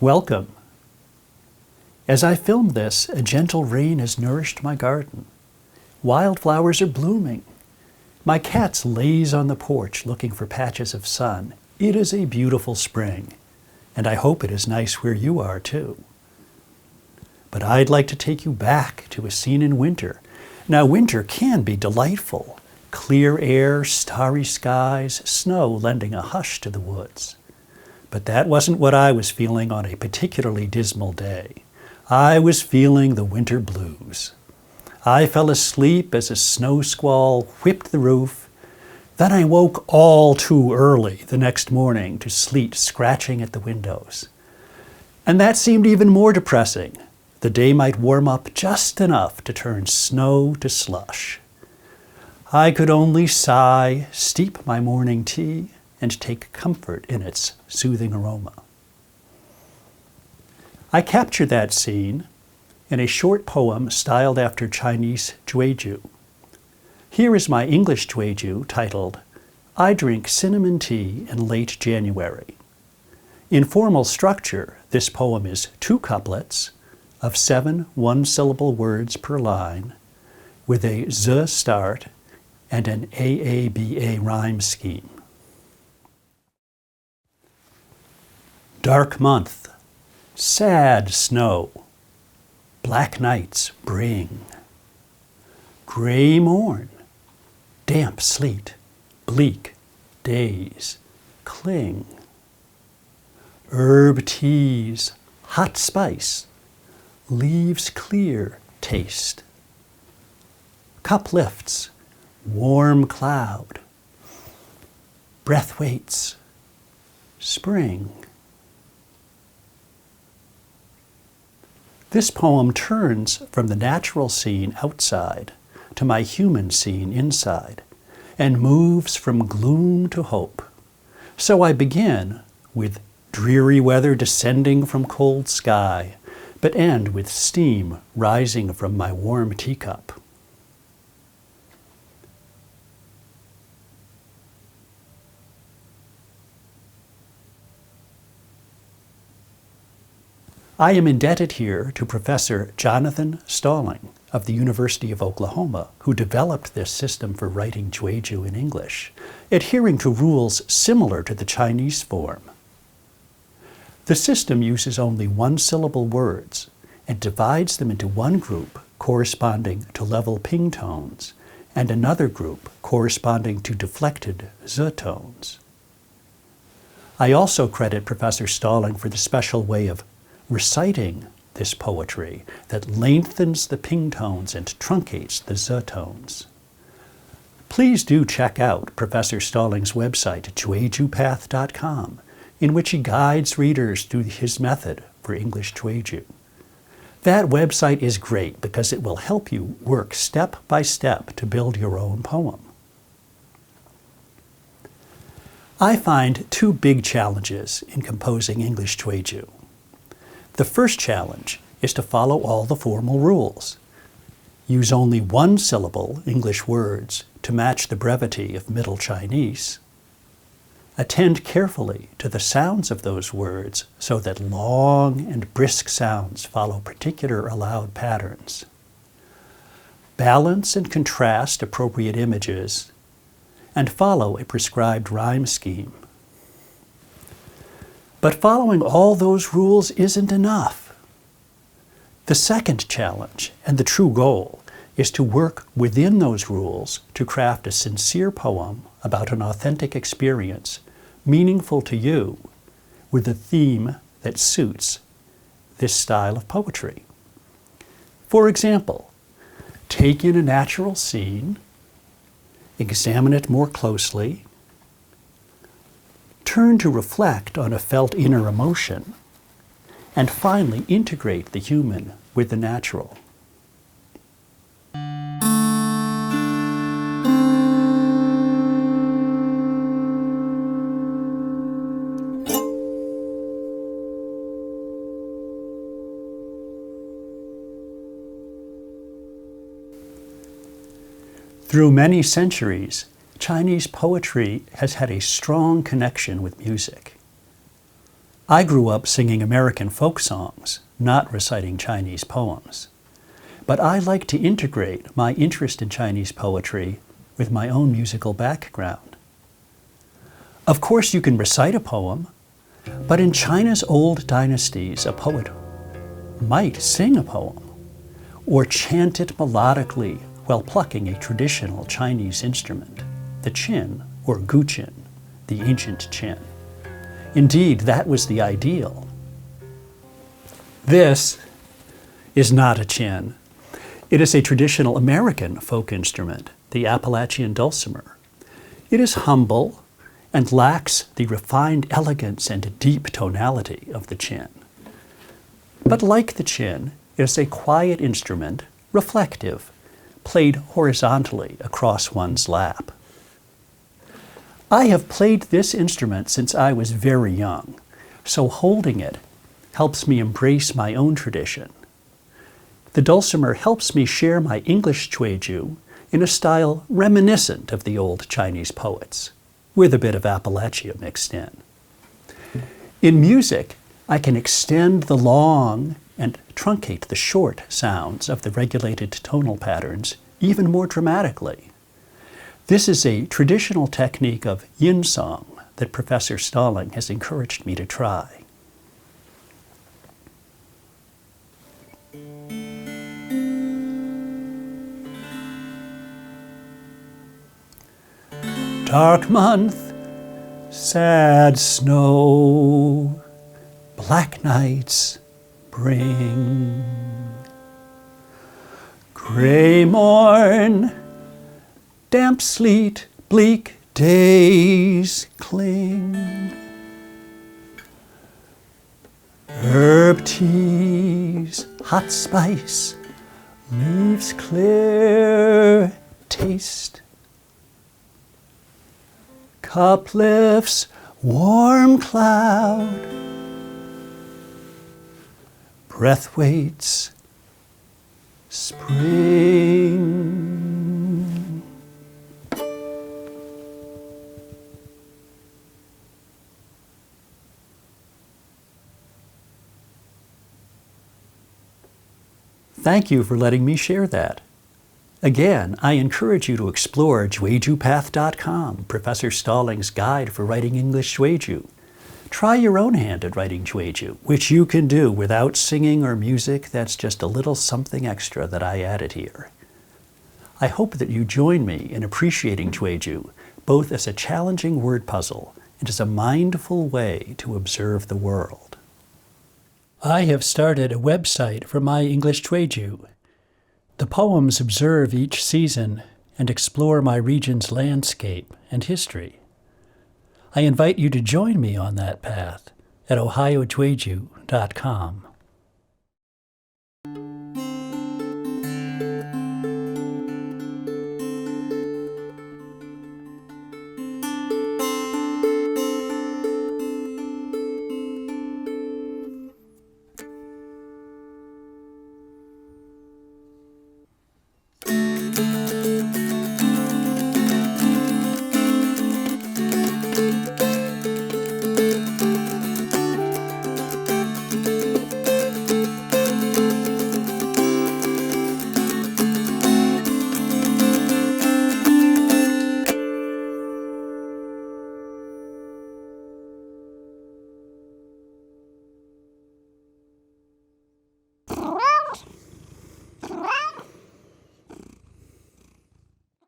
Welcome. As I film this, a gentle rain has nourished my garden. Wildflowers are blooming. My cats laze on the porch looking for patches of sun. It is a beautiful spring, and I hope it is nice where you are too. But I'd like to take you back to a scene in winter. Now, winter can be delightful. Clear air, starry skies, snow lending a hush to the woods. But that wasn't what I was feeling on a particularly dismal day. I was feeling the winter blues. I fell asleep as a snow squall whipped the roof. Then I woke all too early the next morning to sleet scratching at the windows. And that seemed even more depressing. The day might warm up just enough to turn snow to slush. I could only sigh, steep my morning tea, and take comfort in its soothing aroma. I captured that scene in a short poem styled after Chinese Jueju. Here is my English Jueju titled, I Drink Cinnamon Tea in Late January. In formal structure, this poem is 2 couplets of 7 one-syllable words per line with a z start and an AABA rhyme scheme. Dark month, sad snow, black nights bring. Gray morn, damp sleet, bleak days cling. Herb teas, hot spice, leaves clear taste. Cup lifts, warm cloud, breath waits, spring. This poem turns from the natural scene outside to my human scene inside and moves from gloom to hope. So I begin with dreary weather descending from cold sky, but end with steam rising from my warm teacup. I am indebted here to Professor Jonathan Stalling of the University of Oklahoma, who developed this system for writing Jueju in English, adhering to rules similar to the Chinese form. The system uses only one-syllable words and divides them into one group corresponding to level ping tones and another group corresponding to deflected z tones. I also credit Professor Stalling for the special way of reciting this poetry that lengthens the ping tones and truncates the z tones. Please do check out Professor Stalling's website at juejupath.com, in which he guides readers through his method for English Jueju. That website is great because it will help you work step by step to build your own poem. I find 2 big challenges in composing English Jueju. The first challenge is to follow all the formal rules. Use only one-syllable English words to match the brevity of Middle Chinese. Attend carefully to the sounds of those words so that long and brisk sounds follow particular allowed patterns. Balance and contrast appropriate images, and follow a prescribed rhyme scheme. But following all those rules isn't enough. The second challenge, and the true goal, is to work within those rules to craft a sincere poem about an authentic experience, meaningful to you, with a theme that suits this style of poetry. For example, take in a natural scene, examine it more closely, turn to reflect on a felt inner emotion, and finally integrate the human with the natural. Through many centuries, Chinese poetry has had a strong connection with music. I grew up singing American folk songs, not reciting Chinese poems. But I like to integrate my interest in Chinese poetry with my own musical background. Of course, you can recite a poem, but in China's old dynasties, a poet might sing a poem or chant it melodically while plucking a traditional Chinese instrument, the qin or guqin, the ancient qin. Indeed, that was the ideal. This is not a qin. It is a traditional American folk instrument, the Appalachian dulcimer. It is humble and lacks the refined elegance and deep tonality of the qin. But like the qin, it is a quiet instrument, reflective, played horizontally across one's lap. I have played this instrument since I was very young, so holding it helps me embrace my own tradition. The dulcimer helps me share my English Jueju in a style reminiscent of the old Chinese poets, with a bit of Appalachia mixed in. In music, I can extend the long and truncate the short sounds of the regulated tonal patterns even more dramatically. This is a traditional technique of yin song that Professor Stalling has encouraged me to try. Dark month, sad snow, black nights bring. Gray morn, damp sleet, bleak days cling. Herb teas, hot spice, leaves clear taste. Cup lifts, warm cloud. Breath waits, spring. Thank you for letting me share that. Again, I encourage you to explore juejupath.com, Professor Stalling's guide for writing English Jueju. Try your own hand at writing Jueju, which you can do without singing or music. That's just a little something extra that I added here. I hope that you join me in appreciating Jueju, both as a challenging word puzzle and as a mindful way to observe the world. I have started a website for my English Jueju. The poems observe each season and explore my region's landscape and history. I invite you to join me on that path at ohiojueju.com.